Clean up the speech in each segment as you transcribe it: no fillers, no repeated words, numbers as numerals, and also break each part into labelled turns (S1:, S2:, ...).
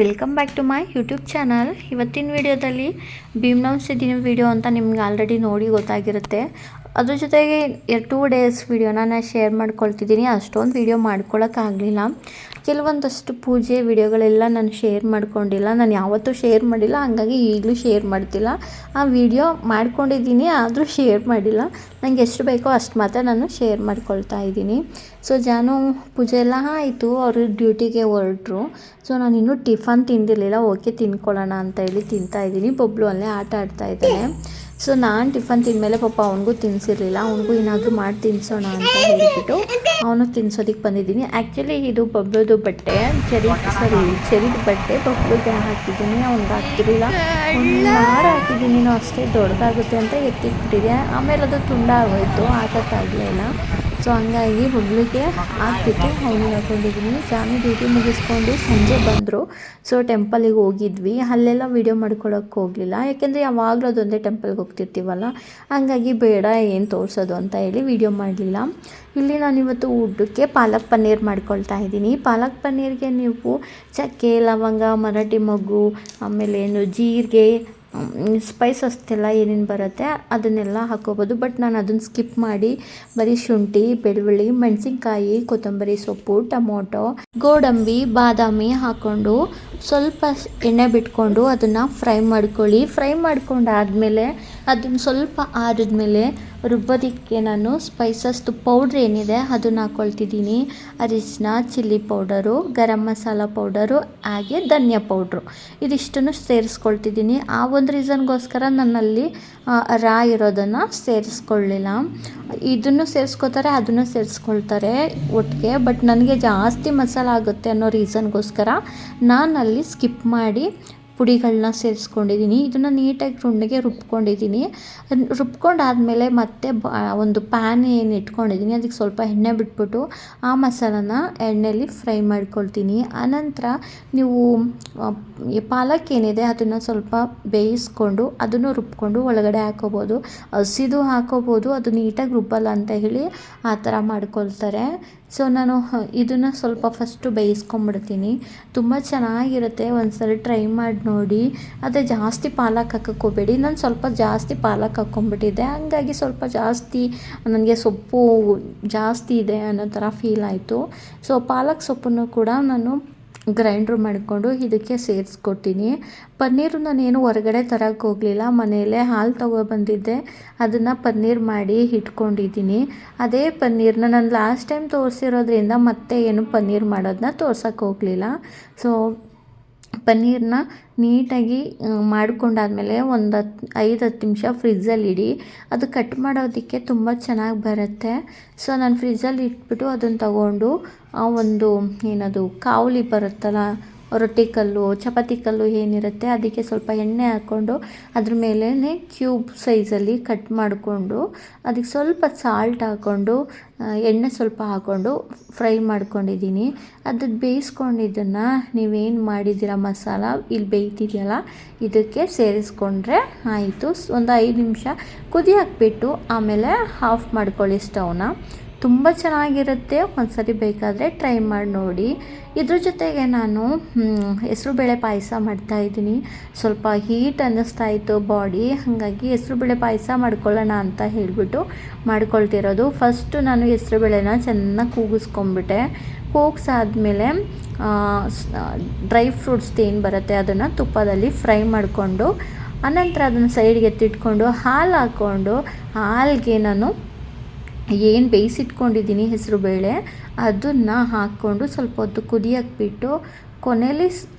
S1: Welcome back to my YouTube channel. ಇವತ್ತಿನ ವಿಡಿಯೋದಲ್ಲಿ ಭೀಮ್ನವಮಿ ದಿನ ವಿಡಿಯೋ ಅಂತ ನಿಮ್ಗೆ ಆಲ್ರೆಡಿ ನೋಡಿ ಗೊತ್ತಾಗಿರುತ್ತೆ. ಅದ್ರ ಜೊತೆಗೆ 2 ಡೇಸ್ ವಿಡಿಯೋನ ನಾನು ಶೇರ್ ಮಾಡ್ಕೊಳ್ತಿದ್ದೀನಿ. ಅಷ್ಟೊಂದು ವಿಡಿಯೋ ಮಾಡ್ಕೊಳ್ಳೋಕ್ಕಾಗಲಿಲ್ಲ. ಕೆಲವೊಂದಷ್ಟು ಪೂಜೆ ವಿಡಿಯೋಗಳೆಲ್ಲ ನಾನು ಶೇರ್ ಮಾಡ್ಕೊಂಡಿಲ್ಲ. ನಾನು ಯಾವತ್ತೂ ಶೇರ್ ಮಾಡಿಲ್ಲ, ಹಾಗಾಗಿ ಈಗಲೂ ಶೇರ್ ಮಾಡ್ತಿಲ್ಲ. ಆ ವಿಡಿಯೋ ಮಾಡ್ಕೊಂಡಿದ್ದೀನಿ, ಆದರೂ ಶೇರ್ ಮಾಡಿಲ್ಲ. ನನಗೆ ಎಷ್ಟು ಬೇಕೋ ಅಷ್ಟು ಮಾತ್ರ ನಾನು ಶೇರ್ ಮಾಡ್ಕೊಳ್ತಾ ಇದ್ದೀನಿ. ಸೊ ಜಾನು ಪೂಜೆ ಎಲ್ಲ ಆಯಿತು, ಅವರು ಡ್ಯೂಟಿಗೆ ಹೊರಟರು. ಸೊ ನಾನು ಇನ್ನೂ ಟಿಫನ್ ತಿಂದಿರಲಿಲ್ಲ. ಓಕೆ ತಿನ್ಕೊಳ್ಳೋಣ ಅಂತ ಹೇಳಿ ತಿಂತಾಯಿದ್ದೀನಿ. ಬೊಬ್ಲು ಅಲ್ಲೇ ಆಟ ಆಡ್ತಾ ಇದ್ದಾನೆ. ಸೊ ನಾನು ಟಿಫನ್ ತಿಂದಮೇಲೆ ಪಾಪ ಅವನಿಗೂ ತಿನ್ನಿಸಿರಲಿಲ್ಲ. ಅವನಿಗೂ ಏನಾದರೂ ಮಾಡಿ ತಿನ್ನಿಸೋಣ ಅಂತ ಹೇಳಿಬಿಟ್ಟು ಅವನು ತಿನ್ನಿಸೋದಕ್ಕೆ ಬಂದಿದ್ದೀನಿ. ಆ್ಯಕ್ಚುಲಿ ಇದು ಬಬ್ಲುದು ಬಟ್ಟೆ, ಚೆರಿದ ಬಟ್ಟೆ ಬಬ್ಲುಗೆ ಹಾಕಿದ್ದೀನಿ. ಅವ್ನಿಗೆ ಹಾಕ್ತಿರಲಿಲ್ಲ. ಒಂದು ವಾರ ಹಾಕಿದ್ದೀನಿ ಅಷ್ಟೇ, ದೊಡ್ಡದಾಗುತ್ತೆ ಅಂತ ಎತ್ತಿಟ್ಬಿಟ್ಟಿದೆ. ಆಮೇಲೆ ಅದು ತುಂಡಾಗೋಯ್ತು, ಹಾಕೋಕ್ಕಾಗಲಿಲ್ಲ. ಸೊ ಹಂಗಾಗಿ ಬಬ್ಲಿಗೆ ಹಾಕ್ಬಿಟ್ಟು ಅವನಿಗೆ ಹಾಕೊಂಡಿದ್ದೀನಿ. ಜಾನು ಡ್ಯೂಟಿ ಮುಗಿಸ್ಕೊಂಡು ಸಂಜೆ ಬಂದರು. ಸೊ ಟೆಂಪಲಿಗೆ ಹೋಗಿದ್ವಿ. ಅಲ್ಲೆಲ್ಲ ವೀಡಿಯೋ ಮಾಡ್ಕೊಳ್ಳೋಕ್ಕೆ ಹೋಗಲಿಲ್ಲ, ಯಾಕೆಂದರೆ ಯಾವಾಗಲೂ ಅದೊಂದೇ ಟೆಂಪಲ್ಗೆ ಹೋಗ್ತಿರ್ತೀವಲ್ಲ, ಹಂಗಾಗಿ ಬೇಡ ಏನು ತೋರಿಸೋದು ಅಂತ ಹೇಳಿ ವೀಡಿಯೋ ಮಾಡಲಿಲ್ಲ. ಇಲ್ಲಿ ನಾನಿವತ್ತು ಊಟಕ್ಕೆ ಪಾಲಕ್ ಪನ್ನೀರ್ ಮಾಡ್ಕೊಳ್ತಾ ಇದ್ದೀನಿ. ಪಾಲಕ್ ಪನ್ನೀರ್ಗೆ ನೀವು ಚಕ್ಕೆ, ಲವಂಗ, ಮರಾಠಿ ಮೊಗ್ಗು, ಆಮೇಲೆ ಏನು ಜೀರಿಗೆ, ಸ್ಪೈಸಸ್ ಎಲ್ಲ ಏನೇನು ಬರುತ್ತೆ ಅದನ್ನೆಲ್ಲ ಹಾಕೋಬೋದು. ಬಟ್ ನಾನು ಅದನ್ನು ಸ್ಕಿಪ್ ಮಾಡಿ ಬರೀ ಶುಂಠಿ, ಬೆಳ್ಳುಳ್ಳಿ, ಮೆಣಸಿನ್ಕಾಯಿ, ಕೊತ್ತಂಬರಿ ಸೊಪ್ಪು, ಟೊಮೊಟೊ, ಗೋಡಂಬಿ, ಬಾದಾಮಿ ಹಾಕ್ಕೊಂಡು ಸ್ವಲ್ಪ ಎಣ್ಣೆ ಬಿಟ್ಕೊಂಡು ಅದನ್ನು ಫ್ರೈ ಮಾಡ್ಕೊಳ್ಳಿ. ಫ್ರೈ ಮಾಡ್ಕೊಂಡಾದಮೇಲೆ ಅದನ್ನು ಸ್ವಲ್ಪ ಆರಿದ್ಮೇಲೆ ರುಬ್ಬೋದಕ್ಕೆ ನಾನು ಸ್ಪೈಸಸ್ದು ಪೌಡ್ರ್ ಏನಿದೆ ಅದನ್ನು ಹಾಕ್ಕೊಳ್ತಿದ್ದೀನಿ. ಅರಿಶಿನ, chilli powder, garam masala powder, ಹಾಗೆ ಧನಿಯಾ ಪೌಡ್ರು, ಇದಿಷ್ಟನ್ನು ಸೇರಿಸ್ಕೊಳ್ತಿದ್ದೀನಿ. ಆ ಒಂದು ರೀಸನ್ಗೋಸ್ಕರ ನನ್ನಲ್ಲಿ ರಾ ಇರೋದನ್ನು ಸೇರಿಸ್ಕೊಳ್ಳಿಲ್ಲ. ಇದನ್ನು ಸೇರಿಸ್ಕೊತಾರೆ, ಅದನ್ನು ಸೇರಿಸ್ಕೊಳ್ತಾರೆ ಒಟ್ಟಿಗೆ. ಬಟ್ ನನಗೆ ಜಾಸ್ತಿ ಮಸಾಲ ಆಗುತ್ತೆ ಅನ್ನೋ ರೀಸನ್ಗೋಸ್ಕರ ನಾನಲ್ಲಿ ಸ್ಕಿಪ್ ಮಾಡಿ ಪುಡಿಗಳನ್ನ ಸೇರಿಸ್ಕೊಂಡಿದ್ದೀನಿ. ಇದನ್ನು ನೀಟಾಗಿ ರುಂಡಿಗೆ ರುಬ್ಕೊಂಡಿದ್ದೀನಿ. ರುಬ್ಕೊಂಡಾದಮೇಲೆ ಮತ್ತೆ ಒಂದು ಪ್ಯಾನ್ ಏನು ಇಟ್ಕೊಂಡಿದ್ದೀನಿ, ಅದಕ್ಕೆ ಸ್ವಲ್ಪ ಎಣ್ಣೆ ಬಿಟ್ಬಿಟ್ಟು ಆ ಮಸಾಲನ ಎಣ್ಣೆಯಲ್ಲಿ ಫ್ರೈ ಮಾಡ್ಕೊಳ್ತೀನಿ. ಆನಂತರ ನೀವು ಪಾಲಕ್ ಏನಿದೆ ಅದನ್ನು ಸ್ವಲ್ಪ ಬೇಯಿಸ್ಕೊಂಡು ಅದನ್ನು ರುಬ್ಕೊಂಡು ಒಳಗಡೆ ಹಾಕೋಬೋದು. ಹಸಿದು ಹಾಕೋಬೋದು, ಅದು ನೀಟಾಗಿ ರುಬ್ಬಲ್ಲ ಅಂತ ಹೇಳಿ ಆ ಥರ ಮಾಡ್ಕೊಳ್ತಾರೆ. ಸೊ ನಾನು ಇದನ್ನು ಸ್ವಲ್ಪ ಫಸ್ಟು ಬೇಯಿಸ್ಕೊಂಬಿಡ್ತೀನಿ. ತುಂಬ ಚೆನ್ನಾಗಿರುತ್ತೆ, ಒಂದ್ಸಲ ಟ್ರೈ ಮಾಡಿ ನೋಡಿ. ಅದೇ ಜಾಸ್ತಿ ಪಾಲಕ್ ಹಾಕೋಕ್ಕೆ ಹೋಗಬೇಡಿ. ನಾನು ಸ್ವಲ್ಪ ಜಾಸ್ತಿ ಪಾಲಕ್ ಹಾಕ್ಕೊಂಬಿಟ್ಟಿದ್ದೆ, ಹಂಗಾಗಿ ಸ್ವಲ್ಪ ಜಾಸ್ತಿ ನನಗೆ ಸೊಪ್ಪು ಜಾಸ್ತಿ ಇದೆ ಅನ್ನೋ ಥರ ಫೀಲ್ ಆಯಿತು. ಸೊ ಪಾಲಕ್ ಸೊಪ್ಪನ್ನು ಕೂಡ ನಾನು ಗ್ರೈಂಡ್ರ್ ಮಾಡಿಕೊಂಡು ಇದಕ್ಕೆ ಸೇರಿಸ್ಕೊಡ್ತೀನಿ. ಪನ್ನೀರು ನಾನೇನು ಹೊರಗಡೆ ತರೋಕ್ಕೆ ಹೋಗಲಿಲ್ಲ, ಮನೆಯಲ್ಲೇ ಹಾಲು ತೊಗೊಬಂದಿದ್ದೆ, ಅದನ್ನು ಪನ್ನೀರ್ ಮಾಡಿ ಇಟ್ಕೊಂಡಿದ್ದೀನಿ. ಅದೇ ಪನ್ನೀರನ್ನ ನಾನು ಲಾಸ್ಟ್ ಟೈಮ್ ತೋರಿಸಿರೋದ್ರಿಂದ ಮತ್ತೆ ಏನು ಪನ್ನೀರ್ ಮಾಡೋದನ್ನ ತೋರ್ಸೋಕ್ಕೆ ಹೋಗಲಿಲ್ಲ. ಸೊ ಪನ್ನೀರನ್ನ ನೀಟಾಗಿ ಮಾಡ್ಕೊಂಡಾದಮೇಲೆ ಒಂದು 5-10 ನಿಮಿಷ ಫ್ರಿಜ್ಜಲ್ಲಿ ಇಡಿ. ಅದು ಕಟ್ ಮಾಡೋದಕ್ಕೆ ತುಂಬ ಚೆನ್ನಾಗಿ ಬರುತ್ತೆ. ಸೊ ನಾನು ಫ್ರಿಜ್ಜಲ್ಲಿ ಇಟ್ಬಿಟ್ಟು ಅದನ್ನು ತಗೊಂಡು ಒಂದು ಏನದು ಕಾವಲಿ ಬರುತ್ತಲ್ಲ, ರೊಟ್ಟಿ ಕಲ್ಲು, ಚಪಾತಿ ಕಲ್ಲು ಏನಿರುತ್ತೆ ಅದಕ್ಕೆ ಸ್ವಲ್ಪ ಎಣ್ಣೆ ಹಾಕ್ಕೊಂಡು ಅದ್ರ ಮೇಲೇ ಕ್ಯೂಬ್ ಸೈಜಲ್ಲಿ ಕಟ್ ಮಾಡಿಕೊಂಡು ಅದಕ್ಕೆ ಸ್ವಲ್ಪ ಸಾಲ್ಟ್ ಹಾಕ್ಕೊಂಡು ಎಣ್ಣೆ ಸ್ವಲ್ಪ ಹಾಕ್ಕೊಂಡು ಫ್ರೈ ಮಾಡ್ಕೊಂಡಿದ್ದೀನಿ. ಅದು ಬೇಯಿಸ್ಕೊಂಡಿದ್ದನ್ನು ನೀವೇನು ಮಾಡಿದ್ದೀರ ಮಸಾಲ ಇಲ್ಲಿ ಬೇಯ್ತಿದೆಯಲ್ಲ ಇದಕ್ಕೆ ಸೇರಿಸ್ಕೊಂಡ್ರೆ ಆಯಿತು. ಒಂದು 5 ನಿಮಿಷ ಕುದಿ ಹಾಕ್ಬಿಟ್ಟು ಆಮೇಲೆ ಆಫ್ ಮಾಡ್ಕೊಳ್ಳಿ ಸ್ಟವ್ನ. ತುಂಬ ಚೆನ್ನಾಗಿರುತ್ತೆ, ಒಂದ್ಸರಿ ಬೇಕಾದರೆ ಟ್ರೈ ಮಾಡಿ ನೋಡಿ. ಇದ್ರ ಜೊತೆಗೆ ನಾನು ಹೆಸರುಬೇಳೆ ಪಾಯಸ ಮಾಡ್ತಾಯಿದ್ದೀನಿ. ಸ್ವಲ್ಪ ಹೀಟ್ ಅನ್ನಿಸ್ತಾ ಇತ್ತು ಬಾಡಿ, ಹಾಗಾಗಿ ಹೆಸರುಬೇಳೆ ಪಾಯಸ ಮಾಡ್ಕೊಳ್ಳೋಣ ಅಂತ ಹೇಳಿಬಿಟ್ಟು ಮಾಡ್ಕೊಳ್ತಿರೋದು. ಫಸ್ಟು ನಾನು ಹೆಸರುಬೇಳೆನ ಚೆನ್ನಾಗಿ ಕೂಗಿಸ್ಕೊಂಬಿಟ್ಟೆ. ಕೂಗಿಸಾದ್ಮೇಲೆ ಡ್ರೈ ಫ್ರೂಟ್ಸ್ ಏನು ಬರುತ್ತೆ ಅದನ್ನು ತುಪ್ಪದಲ್ಲಿ ಫ್ರೈ ಮಾಡಿಕೊಂಡು ಅನಂತರ ಅದನ್ನು ಸೈಡ್ಗೆ ಎತ್ತಿಟ್ಕೊಂಡು ಹಾಲು ಹಾಕ್ಕೊಂಡು ಹಾಲಿಗೆ ನಾನು ಏನು ಬೇಯಿಸಿಟ್ಕೊಂಡಿದ್ದೀನಿ ಹೆಸರುಬೇಳೆ ಅದನ್ನು ಹಾಕ್ಕೊಂಡು ಸ್ವಲ್ಪ ಹೊತ್ತು ಕುದಿಯೋಕ್ಕೆ ಬಿಟ್ಟು ಕೊನೆಯಲ್ಲಿ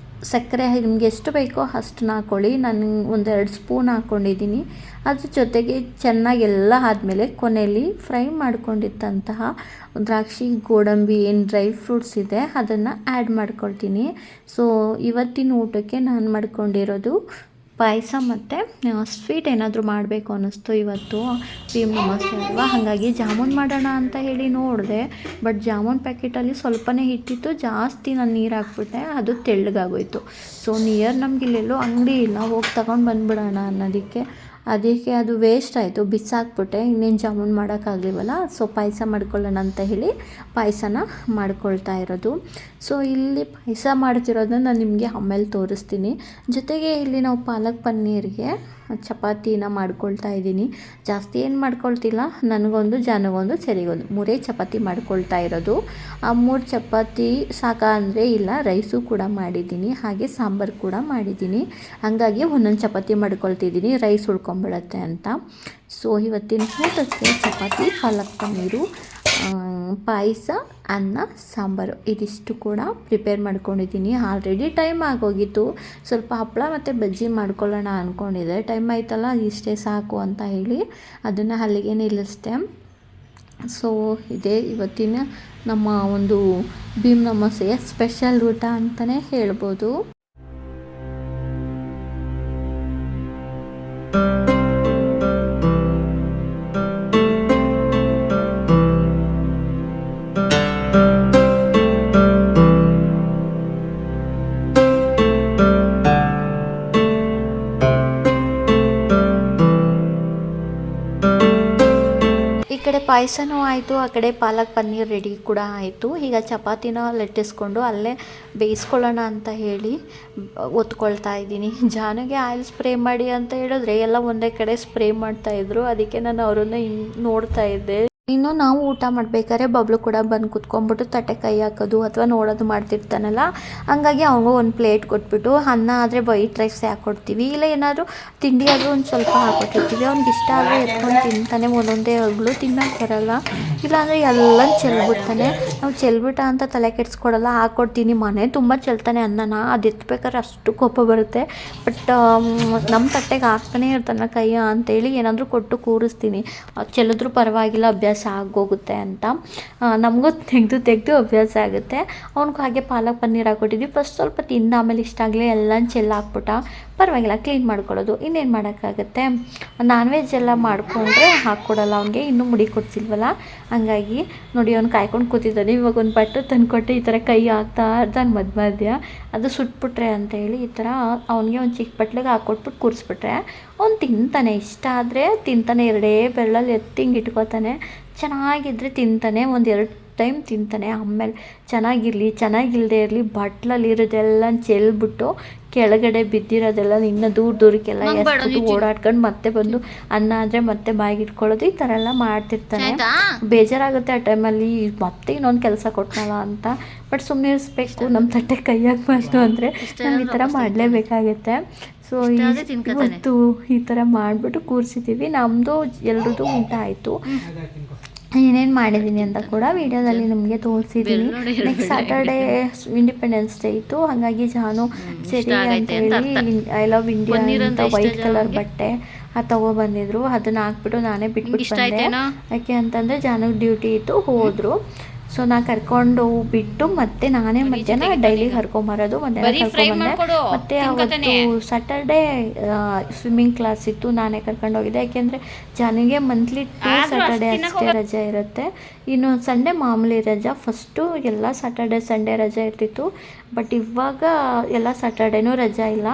S1: ಸಕ್ಕರೆ ನಿಮ್ಗೆ ಎಷ್ಟು ಬೇಕೋ ಅಷ್ಟನ್ನ ಹಾಕ್ಕೊಳ್ಳಿ. ನಾನು 1-2 ಸ್ಪೂನ್ ಹಾಕ್ಕೊಂಡಿದ್ದೀನಿ. ಅದ್ರ ಜೊತೆಗೆ ಚೆನ್ನಾಗಿ ಎಲ್ಲ ಆದಮೇಲೆ ಕೊನೆಯಲ್ಲಿ ಫ್ರೈ ಮಾಡ್ಕೊಂಡಿದ್ದಂತಹ ದ್ರಾಕ್ಷಿ, ಗೋಡಂಬಿ ಏನು ಡ್ರೈ ಫ್ರೂಟ್ಸ್ ಇದೆ ಅದನ್ನು ಆ್ಯಡ್ ಮಾಡ್ಕೊಳ್ತೀನಿ. ಸೊ ಇವತ್ತಿನ ಊಟಕ್ಕೆ ನಾನು ಮಾಡ್ಕೊಂಡಿರೋದು ಪಾಯಸ ಮತ್ತು ಸ್ವೀಟ್ ಏನಾದರೂ ಮಾಡಬೇಕು ಅನ್ನಿಸ್ತು ಇವತ್ತು ಭೀಮ್ ಅಮಾವಾಸ್ಯೆ ಅಲ್ವಾ. ಹಾಗಾಗಿ ಜಾಮೂನ್ ಮಾಡೋಣ ಅಂತ ಹೇಳಿ ನೋಡಿದೆ, ಬಟ್ ಜಾಮೂನ್ ಪ್ಯಾಕೆಟಲ್ಲಿ ಸ್ವಲ್ಪನೇ ಹಿಟ್ಟಿತ್ತು, ಜಾಸ್ತಿ ನಾನು ನೀರು ಹಾಕ್ಬಿಟ್ಟೆ, ಅದು ತೆಳ್ಳಗಾಗೋಯ್ತು. ಸೊ ನಿಯರ್ ನಮ್ಗೆ ಇಲ್ಲೆಲ್ಲೋ ಅಂಗಡಿ ಇಲ್ಲ, ಹೋಗಿ ತಗೊಂಡು ಬಂದುಬಿಡೋಣ ಅನ್ನೋದಕ್ಕೆ ಅದು ವೇಸ್ಟ್ ಆಯಿತು, ಬಿಸಾಕ್ಬಿಟ್ಟೆ. ಇನ್ನೇನು ಜಾಮೂನ್ ಮಾಡೋಕ್ಕಾಗಲಿವಲ್ಲ, ಸೊ ಪಾಯಸ ಮಾಡ್ಕೊಳ್ಳೋಣ ಅಂತ ಹೇಳಿ ಪಾಯಸನ ಮಾಡ್ಕೊಳ್ತಾ ಇರೋದು. ಸೊ ಇಲ್ಲಿ ಪಾಯಸ ಮಾಡ್ತಿರೋದನ್ನ ನಾನು ನಿಮಗೆ ಆಮೇಲೆ ತೋರಿಸ್ತೀನಿ. ಜೊತೆಗೆ ಇಲ್ಲಿ ನಾವು ಪಾಲಕ್ ಪನ್ನೀರ್ಗೆ ಚಪಾತಿನ ಮಾಡ್ಕೊಳ್ತಾ ಇದ್ದೀನಿ. ಜಾಸ್ತಿ ಏನು ಮಾಡ್ಕೊಳ್ತಿಲ್ಲ, ನನಗೊಂದು ಜಾನುಗೊಂದು ಸರಿಗೊಂದು 3 ಚಪಾತಿ ಮಾಡ್ಕೊಳ್ತಾ ಇರೋದು. ಆ 3 ಚಪಾತಿ ಸಾಕಾ ಅಂದರೆ ಇಲ್ಲ, ರೈಸು ಕೂಡ ಮಾಡಿದ್ದೀನಿ, ಹಾಗೆ ಸಾಂಬಾರು ಕೂಡ ಮಾಡಿದ್ದೀನಿ. ಹಾಗಾಗಿ ಒಂದೊಂದು ಚಪಾತಿ ಮಾಡ್ಕೊಳ್ತಿದ್ದೀನಿ, ರೈಸ್ ಉಳ್ಕೊಂಬಿಡತ್ತೆ ಅಂತ. ಸೊ ಇವತ್ತಿನ ಊಟಕ್ಕೆ ಚಪಾತಿ, ಪಾಲಕ್ ಪನ್ನೀರು, ಪಾಯಸ, ಅನ್ನ, ಸಾಂಬಾರು ಇದಿಷ್ಟು ಕೂಡ ಪ್ರಿಪೇರ್ ಮಾಡ್ಕೊಂಡಿದ್ದೀನಿ. ಆಲ್ರೆಡಿ ಟೈಮ್ ಆಗೋಗಿತ್ತು. ಸ್ವಲ್ಪ ಹಪ್ಪಳ ಮತ್ತು ಬಜ್ಜಿ ಮಾಡ್ಕೊಳ್ಳೋಣ ಅಂದ್ಕೊಂಡಿದ್ದೆ, ಟೈಮ್ ಆಯ್ತಲ್ಲ ಇಷ್ಟೇ ಸಾಕು ಅಂತ ಹೇಳಿ ಅದನ್ನು ಅಲ್ಲಿಗೆ ನಿಲ್ಲಿಸ್ದೆ. ಸೊ ಇದೇ ಇವತ್ತಿನ ನಮ್ಮ ಒಂದು ಭೀಮ್ ಅಮಾವಾಸ್ಯೆಯ ಸ್ಪೆಷಲ್ ಊಟ ಅಂತಲೇ ಹೇಳ್ಬೋದು. ಈ ಕಡೆ ಪಾಯಸನೂ ಆಯಿತು, ಆ ಕಡೆ ಪಾಲಕ್ ಪನ್ನೀರ್ ರೆಡಿ ಕೂಡ ಆಯಿತು. ಈಗ ಚಪಾತಿನ ಲಟ್ಟಿಸ್ಕೊಂಡು ಅಲ್ಲೇ ಬೇಯಿಸ್ಕೊಳ್ಳೋಣ ಅಂತ ಹೇಳಿ ಒತ್ಕೊಳ್ತಾ ಇದ್ದೀನಿ. ಜಾನಿಗೆ ಆಯಿಲ್ ಸ್ಪ್ರೇ ಮಾಡಿ ಅಂತ ಹೇಳಿದ್ರೆ ಎಲ್ಲ ಒಂದೇ ಕಡೆ ಸ್ಪ್ರೇ ಮಾಡ್ತಾಯಿದ್ರು, ಅದಕ್ಕೆ ನಾನು ಅವರನ್ನು ನೋಡ್ತಾ ಇದ್ದೆ. ಇನ್ನು ನಾವು ಊಟ ಮಾಡಬೇಕಾದ್ರೆ ಬಬ್ಲು ಕೂಡ ಬಂದು ಕುತ್ಕೊಂಡ್ಬಿಟ್ಟು ತಟ್ಟೆ ಕೈ ಹಾಕೋದು ಅಥವಾ ನೋಡೋದು ಮಾಡ್ತಿರ್ತಾನಲ್ಲ, ಹಂಗಾಗಿ ಅವನಿಗೂ ಒಂದು ಪ್ಲೇಟ್ ಕೊಟ್ಬಿಟ್ಟು, ಅನ್ನ ಆದರೆ ವೈಟ್ ರೈಸ್ ಹಾಕ್ಕೊಡ್ತೀವಿ, ಇಲ್ಲ ಏನಾದರೂ ತಿಂಡಿ ಆದರೂ ಒಂದು ಸ್ವಲ್ಪ ಹಾಕ್ಕೊಟ್ಟಿರ್ತೀವಿ. ಅವ್ನಿಗೆ ಇಷ್ಟ ಆದರೆ ಎತ್ಕೊಂಡು ತಿಂತಾನೆ, ಒಂದೊಂದೇ ಹಗ್ಲು ತಿನ್ನೋಕೆ ಬರೋಲ್ಲ, ಇಲ್ಲಾಂದರೆ ಎಲ್ಲ ಚೆಲ್ಬಿಡ್ತಾನೆ. ನಾವು ಚೆಲ್ಬಿಟ್ಟ ಅಂತ ತಲೆ ಕೆಡಿಸ್ಕೊಡಲ್ಲ, ಹಾಕ್ಕೊಡ್ತೀನಿ. ಮನೆ ತುಂಬ ಚೆಲ್ತಾನೆ ಅನ್ನನ, ಅದು ಎತ್ಬೇಕಾದ್ರೆ ಅಷ್ಟು ಕೋಪ ಬರುತ್ತೆ. ಬಟ್ ನಮ್ಮ ತಟ್ಟೆಗೆ ಹಾಕ್ತಾನೆ ಇರ್ತಾನೆ ಕೈಯ ಅಂತೇಳಿ ಏನಾದರೂ ಕೊಟ್ಟು ಕೂರಿಸ್ತೀನಿ, ಚೆಲ್ಲಿದ್ರೂ ಪರವಾಗಿಲ್ಲ, ಅಭ್ಯಾಸ ಆಗೋಗುತ್ತೆ ಅಂತ. ನಮಗೂ ತೆಗೆದು ಅಭ್ಯಾಸ ಆಗುತ್ತೆ. ಅವ್ನಿಗೂ ಹಾಗೆ ಪಾಲಕ್ ಪನ್ನೀರ್ ಹಾಕ್ಕೊಟ್ಟಿದ್ವಿ. ಫಸ್ಟ್ ಸ್ವಲ್ಪ ತಿಂದ, ಆಮೇಲೆ ಇಷ್ಟ ಆಗಲಿ ಎಲ್ಲ ಚೆಲ್ಲಾಕ್ಬಿಟ್ಟ. ಪರವಾಗಿಲ್ಲ, ಕ್ಲೀನ್ ಮಾಡ್ಕೊಳ್ಳೋದು, ಇನ್ನೇನು ಮಾಡೋಕ್ಕಾಗತ್ತೆ. ನಾನ್ ವೆಜ್ ಎಲ್ಲ ಮಾಡಿಕೊಂಡ್ರೆ ಹಾಕ್ಕೊಡಲ್ಲ ಅವನಿಗೆ, ಇನ್ನೂ ಮುಡಿ ಕೊಡ್ಸಿಲ್ವಲ್ಲ, ಹಂಗಾಗಿ ನೋಡಿ ಅವ್ನು ಕಾಯ್ಕೊಂಡು ಕೂತಿದ್ದಾನೆ. ಇವಾಗ ಒಂದು ಬಟ್ಟೆ ತಂದುಕೊಟ್ಟೆ, ಈ ಥರ ಕೈ ಹಾಕ್ತಾ ಇರ್ತಾನೆ ಮಧ್ಯ ಅದು ಸುಟ್ಬಿಟ್ರೆ ಅಂತ ಹೇಳಿ ಈ ಥರ ಅವನಿಗೆ ಒಂದು ಚಿಕ್ಕ ಬಟ್ಲಿಗೆ ಹಾಕ್ಕೊಟ್ಬಿಟ್ಟು ಕೂರಿಸ್ಬಿಟ್ರೆ ಅವ್ನು ತಿಂತಾನೆ. ಇಷ್ಟ ಆದರೆ ತಿಂತಾನೆ, 2 ಬೆರಳಲ್ಲಿ ಎತ್ತಿಂಗೆ ಇಟ್ಕೋತಾನೆ. ಚೆನ್ನಾಗಿದ್ದರೆ ತಿಂತಾನೆ, 1-2 ಟೈಮ್ ತಿಂತಾನೆ. ಆಮೇಲೆ ಚೆನ್ನಾಗಿಲ್ಲದೆ ಇರಲಿ ಬಟ್ಲಲ್ಲಿ ಇರೋದೆಲ್ಲ ಚೆಲ್ಬಿಟ್ಟು ಕೆಳಗಡೆ ಬಿದ್ದಿರೋದೆಲ್ಲ ಇನ್ನು ದೂರಕ್ಕೆಲ್ಲ ಎಸ್ಬಿಟ್ಟು ಓಡಾಡ್ಕೊಂಡು ಮತ್ತೆ ಬಂದು ಅನ್ನ ಆದರೆ ಮತ್ತೆ ಬಾಯಿಗೆ ಇಟ್ಕೊಳ್ಳೋದು, ಈ ಥರ ಎಲ್ಲ ಮಾಡ್ತಿರ್ತಾನೆ. ಬೇಜಾರಾಗುತ್ತೆ ಆ ಟೈಮಲ್ಲಿ, ಮತ್ತೆ ಇನ್ನೊಂದು ಕೆಲಸ ಕೊಟ್ಟನಲ್ಲ ಅಂತ. ಬಟ್ ಸುಮ್ಮನೆ ಇರಿಸ್ಬೇಕು, ನಮ್ಮ ತಟ್ಟೆ ಕೈ ಹಾಕಬಾರ್ದು ಅಂದರೆ ನಾವು ಈ ಥರ ಮಾಡಲೇಬೇಕಾಗುತ್ತೆ. ಸೊ ಇವತ್ತು ಈ ಥರ ಮಾಡಿಬಿಟ್ಟು ಕೂರಿಸಿದ್ದೀವಿ. ನಮ್ಮದು ಎಲ್ರದ್ದು ಊಟ ಆಯಿತು. ಏನೇನು ಮಾಡಿದ್ದೀನಿ ಅಂತ ಕೂಡ ವಿಡಿಯೋದಲ್ಲಿ ನಿಮಗೆ ತೋರಿಸಿದ್ದೀನಿ. ನೆಕ್ಸ್ಟ್ ಸ್ಯಾಟರ್ಡೇ ಇಂಡಿಪೆಂಡೆನ್ಸ್ ಡೇ ಇತ್ತು, ಹಾಗಾಗಿ ಜಾನು ಸರಿ ಅಂತೇಳಿ ಐ ಲವ್ ಇಂಡಿಯಾ ಅಂತ ವೈಟ್ ಕಲರ್ ಬಟ್ಟೆ ಅದು ತೊಗೊಬಂದಿದ್ರು. ಅದನ್ನು ಹಾಕ್ಬಿಟ್ಟು ನಾನೇ ಬಿಟ್ಬಿಟ್ಟು ಬಂದೆ. ಯಾಕೆ ಅಂತಂದರೆ ಜಾನುಗೆ ಡ್ಯೂಟಿ ಇತ್ತು, ಹೋದರು. ಸೊ ನಾನು ಕರ್ಕೊಂಡು ಬಿಟ್ಟು ಮತ್ತೆ ನಾನೇ ಮಧ್ಯಾಹ್ನ ಡೈಲಿ ಕರ್ಕೊಂಬರೋದು, ಮಧ್ಯಾಹ್ನ ಕರ್ಕೊಂಬಂದೆ. ಮತ್ತು ಅವತ್ತು ಸ್ಯಾಟರ್ಡೇ ಸ್ವಿಮ್ಮಿಂಗ್ ಕ್ಲಾಸ್ ಇತ್ತು, ನಾನೇ ಕರ್ಕೊಂಡೋಗಿದ್ದೆ. ಯಾಕೆಂದರೆ ಜಾನಿಗೆ ಮಂತ್ಲಿ 2 ಸ್ಯಾಟರ್ಡೇ ಅಷ್ಟೇ ರಜೆ ಇರುತ್ತೆ, ಇನ್ನು ಸಂಡೇ ಮಾಮೂಲಿ ರಜಾ. ಫಸ್ಟು ಎಲ್ಲ ಸ್ಯಾಟರ್ಡೇ ಸಂಡೇ ರಜೆ ಇರ್ತಿತ್ತು, ಬಟ್ ಇವಾಗ ಎಲ್ಲ ಸ್ಯಾಟರ್ಡೇನೂ ರಜಾ ಇಲ್ಲ,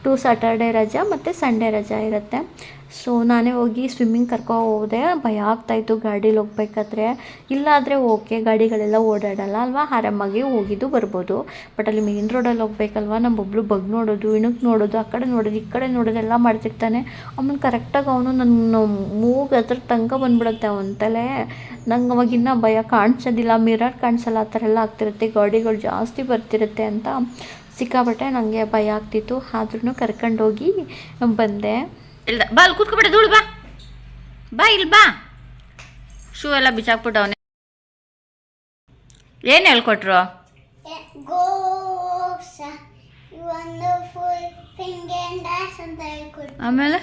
S1: 2 ಸ್ಯಾಟರ್ಡೇ ರಜಾ ಮತ್ತು ಸಂಡೇ ರಜಾ ಇರುತ್ತೆ. ಸೊ ನಾನೇ ಹೋಗಿ ಸ್ವಿಮ್ಮಿಂಗ್ ಹೋದೆ. ಭಯ ಆಗ್ತಾಯಿತ್ತು ಗಾಡೀಲಿ ಹೋಗ್ಬೇಕಾದ್ರೆ. ಇಲ್ಲಾದರೆ ಓಕೆ, ಗಾಡಿಗಳೆಲ್ಲ ಓಡಾಡಲ್ಲ ಅಲ್ವಾ, ಆರಾಮಾಗಿ ಹೋಗಿದ್ದು ಬರ್ಬೋದು. ಬಟ್ ಅಲ್ಲಿ ಮೇನ್ ರೋಡಲ್ಲಿ ಹೋಗ್ಬೇಕಲ್ವ, ನಮ್ಮೊಬ್ಳು ಬಗ್ ನೋಡೋದು, ಇಣಕ್ಕೆ ನೋಡೋದು, ಆ ಕಡೆ ನೋಡೋದು, ಈ ಕಡೆ ನೋಡೋದು ಎಲ್ಲ ಮಾಡ್ತಿರ್ತಾನೆ. ಆಮೇಲೆ ಕರೆಕ್ಟಾಗಿ ಅವನು ನನ್ನ ಮೂಗು ಹತ್ರ ತನಕ ಬಂದ್ಬಿಡುತ್ತೆ ಅವನ ತಲೆ. ನಂಗೆ ಅವಾಗಿನ್ನ ಭಯ ಕಾಣಿಸೋದಿಲ್ಲ, ಮಿರರ್ ಕಾಣಿಸಲ್ಲ, ಆ ಥರ ಎಲ್ಲ ಆಗ್ತಿರುತ್ತೆ, ಗಾಡಿಗಳು ಜಾಸ್ತಿ ಬರ್ತಿರುತ್ತೆ ಅಂತ ಸಿಕ್ಕಾಬಟ್ಟೆ ನನಗೆ ಭಯ ಆಗ್ತಿತ್ತು. ಆದ್ರೂ ಕರ್ಕೊಂಡೋಗಿ ಬಂದೆ.
S2: ಇಲ್ಲ ಬಾ, ಅಲ್ಲಿ ಕೂತ್ಕೊಬಿಟ್ಟೆ, ಧೂಳು ಬಾ ಇಲ್ಲಿ ಬಾ. ಶೂ ಎಲ್ಲ ಬಿಚ್ಚಾಕ್ಬಿಟ್ಟವನೆ. ಏನು ಹೇಳ್ಕೊಟ್ರು? ಆಮೇಲೆ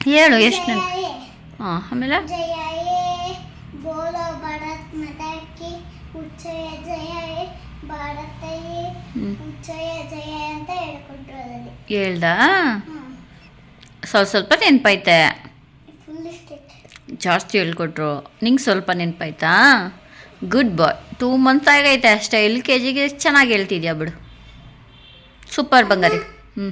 S2: ಹೇಳು ಎಷ್ಟು. ಹಾಂ, ಆಮೇಲೆ
S3: ಜಯ ಜಯ ಅಂತ ಹೇಳ್ಕೊಟ್ರು ಅದರಲ್ಲಿ.
S2: ಹೇಳ್ದ ಸ್ವಲ್ಪ ನೆನಪೈತೆ,
S3: ಫುಲ್ ಸ್ಟ್ರಿಕ್ಟ್.
S2: ಜಾಸ್ತಿ ಹೇಳ್ಕೊಟ್ರು. ನಿಂಗೆ ಸ್ವಲ್ಪ ನೆನಪಾಯ್ತಾ? ಗುಡ್ ಬಾಯ್. 2 ಮಂತ್ ಆಗೈತೆ ಅಷ್ಟೇ. LKG ಚೆನ್ನಾಗಿ ಹೇಳ್ತಿದ್ಯಾ ಬಿಡು. ಸೂಪರ್ ಬಂಗಾರಿ. ಹ್ಞೂ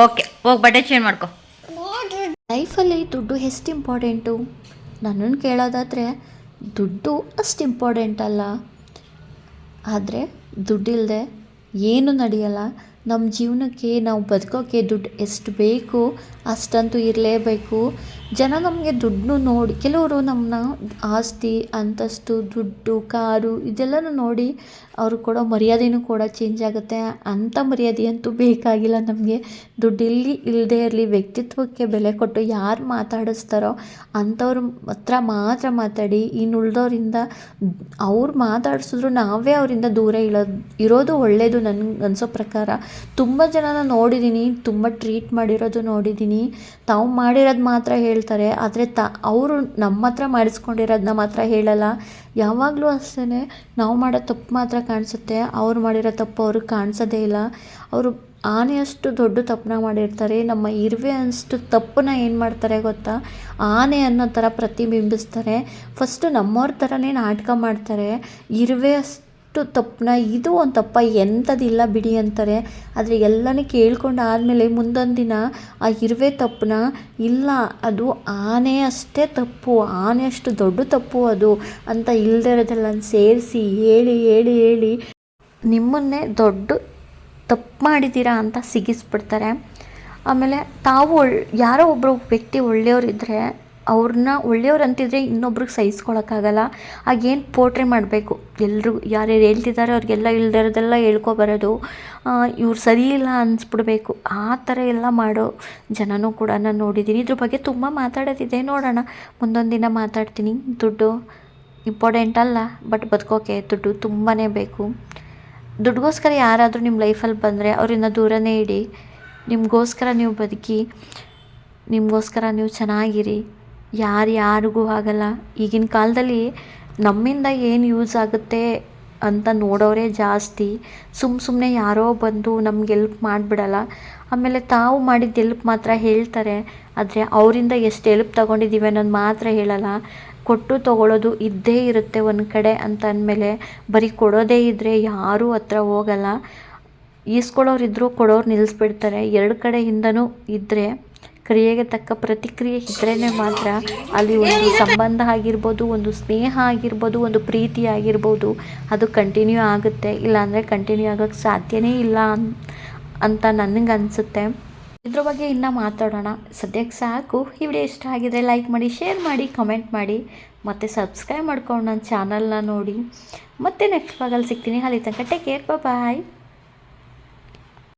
S2: ಓಕೆ, ಹೋಗಿ ಬಟ್ಟೆ ಚೇಂಜ್ ಮಾಡ್ಕೊ.
S1: ಲೈಫಲ್ಲಿ ದುಡ್ಡು ಎಷ್ಟು ಇಂಪಾರ್ಟೆಂಟು? ನನ್ನನ್ನು ಕೇಳೋದಾದರೆ ದುಡ್ಡು ಅಷ್ಟು ಇಂಪಾರ್ಟೆಂಟ್ ಅಲ್ಲ. ಆದರೆ ದುಡ್ಡಿಲ್ಲದೆ ಏನೂ ನಡೆಯಲ್ಲ. ನಮ್ಮ ಜೀವನಕ್ಕೆ ನಾವು ಬದುಕೋಕ್ಕೆ ದುಡ್ಡು ಎಷ್ಟು ಬೇಕು ಅಷ್ಟಂತೂ ಇರಲೇಬೇಕು. ಜನ ನಮಗೆ ದುಡ್ಡು ನೋಡಿ, ಕೆಲವರು ನಮ್ಮನ್ನ ಆಸ್ತಿ, ಅಂತಸ್ತು, ದುಡ್ಡು, ಕಾರು ಇದೆಲ್ಲನೂ ನೋಡಿ ಅವರು ಕೊಡೋ ಮರ್ಯಾದೆನೂ ಕೂಡ ಚೇಂಜ್ ಆಗುತ್ತೆ. ಅಂಥ ಮರ್ಯಾದೆ ಅಂತೂ ಬೇಕಾಗಿಲ್ಲ ನಮಗೆ. ದುಡ್ಡು ಇಲ್ಲದೇ ಇರಲಿ, ವ್ಯಕ್ತಿತ್ವಕ್ಕೆ ಬೆಲೆ ಕೊಟ್ಟು ಯಾರು ಮಾತಾಡಿಸ್ತಾರೋ ಅಂಥವ್ರ ಹತ್ರ ಮಾತ್ರ ಮಾತಾಡಿ. ಇನ್ನು ಉಳಿದವರಿಂದ ಅವ್ರು ಮಾತಾಡಿಸಿದ್ರು ನಾವೇ ಅವರಿಂದ ದೂರ ಇರೋದು ಒಳ್ಳೆಯದು ನನಗೆ ಅನಿಸೋ ಪ್ರಕಾರ. ತುಂಬ ಜನನ ನೋಡಿದ್ದೀನಿ, ತುಂಬ ಟ್ರೀಟ್ ಮಾಡಿರೋದು ನೋಡಿದ್ದೀನಿ. ತಾವು ಮಾಡಿರೋದು ಮಾತ್ರ ಹೇಳ್ತಾರೆ, ಆದರೆ ಅವರು ನಮ್ಮ ಹತ್ರ ಮಾಡಿಸ್ಕೊಂಡಿರೋದನ್ನ ಮಾತ್ರ ಹೇಳಲ್ಲ. ಯಾವಾಗಲೂ ಅಷ್ಟೇ, ನಾವು ಮಾಡೋ ತಪ್ಪು ಮಾತ್ರ ಕಾಣಿಸುತ್ತೆ, ಅವ್ರು ಮಾಡಿರೋ ತಪ್ಪು ಅವ್ರಿಗೆ ಕಾಣಿಸೋದೇ ಇಲ್ಲ. ಅವರು ಆನೆಯಷ್ಟು ದೊಡ್ಡ ತಪ್ಪನ್ನ ಮಾಡಿರ್ತಾರೆ. ನಮ್ಮ ಇರುವೆ ಅಷ್ಟು ತಪ್ಪನ್ನ ಏನು ಮಾಡ್ತಾರೆ ಗೊತ್ತಾ? ಆನೆ ಅನ್ನೋ ಥರ ಪ್ರತಿಬಿಂಬಿಸ್ತಾರೆ. ಫಸ್ಟು ನಮ್ಮವ್ರ ಥರನೇ ನಾಟಕ ಮಾಡ್ತಾರೆ. ಇರುವೆ ಅಷ್ಟು ತಪ್ಪನ್ನ, ಇದು ಒಂದು ತಪ್ಪ, ಎಂಥದಿಲ್ಲ ಬಿಡಿ ಅಂತಾರೆ. ಆದರೆ ಎಲ್ಲನೂ ಕೇಳ್ಕೊಂಡು ಆದಮೇಲೆ ಮುಂದೊಂದು ದಿನ ಆ ಇರುವೆ ತಪ್ಪನ್ನ, ಇಲ್ಲ ಅದು ಆನೆ ಅಷ್ಟೇ ತಪ್ಪು, ಆನೆ ಅಷ್ಟು ದೊಡ್ಡ ತಪ್ಪು ಅದು ಅಂತ ಇಲ್ಲದೇ ಇರೋದೆಲ್ಲ ಸೇರಿಸಿ ಹೇಳಿ ಹೇಳಿ ಹೇಳಿ ನಿಮ್ಮನ್ನೇ ದೊಡ್ಡ ತಪ್ಪು ಮಾಡಿದ್ದೀರಾ ಅಂತ ಸಿಗಿಸ್ಬಿಡ್ತಾರೆ. ಆಮೇಲೆ ತಾವು ಯಾರೋ ಒಬ್ಬರು ವ್ಯಕ್ತಿ ಒಳ್ಳೆಯವರಿದ್ದರೆ ಅವ್ರನ್ನ ಒಳ್ಳೆಯವ್ರು ಅಂತಿದ್ರೆ ಇನ್ನೊಬ್ರಿಗೆ ಸಹಿಸ್ಕೊಳಕ್ಕಾಗಲ್ಲ. ಆಗೇನು ಪೋಟ್ರೆ ಮಾಡಬೇಕು, ಎಲ್ರಿಗೂ ಯಾರ್ಯಾರು ಹೇಳ್ತಿದ್ದಾರೆ ಅವ್ರಿಗೆಲ್ಲ ಇಲ್ದಿರೋದೆಲ್ಲ ಹೇಳ್ಕೊಬರೋದು, ಇವ್ರು ಸರಿ ಇಲ್ಲ ಅನಿಸ್ಬಿಡ್ಬೇಕು. ಆ ಥರ ಎಲ್ಲ ಮಾಡೋ ಜನನೂ ಕೂಡ ನಾನು ನೋಡಿದ್ದೀನಿ. ಇದ್ರ ಬಗ್ಗೆ ತುಂಬ ಮಾತಾಡೋದಿದೆ, ನೋಡೋಣ ಮುಂದೊಂದು ದಿನ ಮಾತಾಡ್ತೀನಿ. ದುಡ್ಡು ಇಂಪಾರ್ಟೆಂಟ್ ಅಲ್ಲ, ಬಟ್ ಬದುಕೋಕೆ ದುಡ್ಡು ತುಂಬಾ ಬೇಕು. ದುಡ್ಡುಗೋಸ್ಕರ ಯಾರಾದರೂ ನಿಮ್ಮ ಲೈಫಲ್ಲಿ ಬಂದರೆ ಅವರಿಂದ ದೂರನೇ ಇಡಿ. ನಿಮಗೋಸ್ಕರ ನೀವು ಬದುಕಿ, ನಿಮಗೋಸ್ಕರ ನೀವು ಚೆನ್ನಾಗಿರಿ. ಯಾರಿಗೂ ಆಗಲ್ಲ. ಈಗಿನ ಕಾಲದಲ್ಲಿ ನಮ್ಮಿಂದ ಏನು ಯೂಸ್ ಆಗುತ್ತೆ ಅಂತ ನೋಡೋರೇ ಜಾಸ್ತಿ. ಸುಮ್ಮನೆ ಯಾರೋ ಬಂದು ನಮ್ಗೆ ಎಲ್ಪ್ ಮಾಡಿಬಿಡಲ್ಲ. ಆಮೇಲೆ ತಾವು ಮಾಡಿದ ಎಲ್ಪ್ ಮಾತ್ರ ಹೇಳ್ತಾರೆ, ಆದರೆ ಅವರಿಂದ ಎಷ್ಟು ಎಲ್ಪ್ ತೊಗೊಂಡಿದ್ದೀವಿ ಅನ್ನೋದು ಮಾತ್ರ ಹೇಳಲ್ಲ. ಕೊಟ್ಟು ತೊಗೊಳ್ಳೋದು ಇದ್ದೇ ಇರುತ್ತೆ ಒಂದು ಕಡೆ ಅಂತ ಅಂದಮೇಲೆ ಬರೀ ಕೊಡೋದೇ ಇದ್ದರೆ ಯಾರೂ ಹತ್ರ ಹೋಗಲ್ಲ. ಈಸ್ಕೊಳ್ಳೋರಿದ್ದರೂ ಕೊಡೋರು ನಿಲ್ಲಿಸ್ಬಿಡ್ತಾರೆ. 2 ಕಡೆಯಿಂದನೂ ಇದ್ದರೆ, ಕ್ರಿಯೆಗೆ ತಕ್ಕ ಪ್ರತಿಕ್ರಿಯೆ ಇದ್ರೇ ಮಾತ್ರ ಅಲ್ಲಿ ಒಂದು ಸಂಬಂಧ ಆಗಿರ್ಬೋದು, ಒಂದು ಸ್ನೇಹ ಆಗಿರ್ಬೋದು, ಒಂದು ಪ್ರೀತಿ ಆಗಿರ್ಬೋದು, ಅದು ಕಂಟಿನ್ಯೂ ಆಗುತ್ತೆ. ಇಲ್ಲಾಂದರೆ ಕಂಟಿನ್ಯೂ ಆಗೋಕ್ಕೆ ಸಾಧ್ಯನೇ ಇಲ್ಲ ಅಂತ ನನಗೆ ಅನಿಸುತ್ತೆ. ಇದ್ರ ಬಗ್ಗೆ ಇನ್ನೂ ಮಾತಾಡೋಣ. ಸದ್ಯಕ್ಕೆ ಸಾಕು. ಈ ವಿಡಿಯೋ ಇಷ್ಟ ಆಗಿದ್ರೆ ಲೈಕ್ ಮಾಡಿ, ಶೇರ್ ಮಾಡಿ, ಕಮೆಂಟ್ ಮಾಡಿ, ಮತ್ತು ಸಬ್ಸ್ಕ್ರೈಬ್ ಮಾಡ್ಕೊಂಡು ನನ್ನ ಚಾನಲ್ನ ನೋಡಿ. ಮತ್ತೆ ನೆಕ್ಸ್ಟ್ ಭಾಗಲ್ಲಿ ಸಿಗ್ತೀನಿ. ಅಲ್ಲಿ ತನಕ ಟೇಕ್ ಕೇರ್, ಬಾಯ್.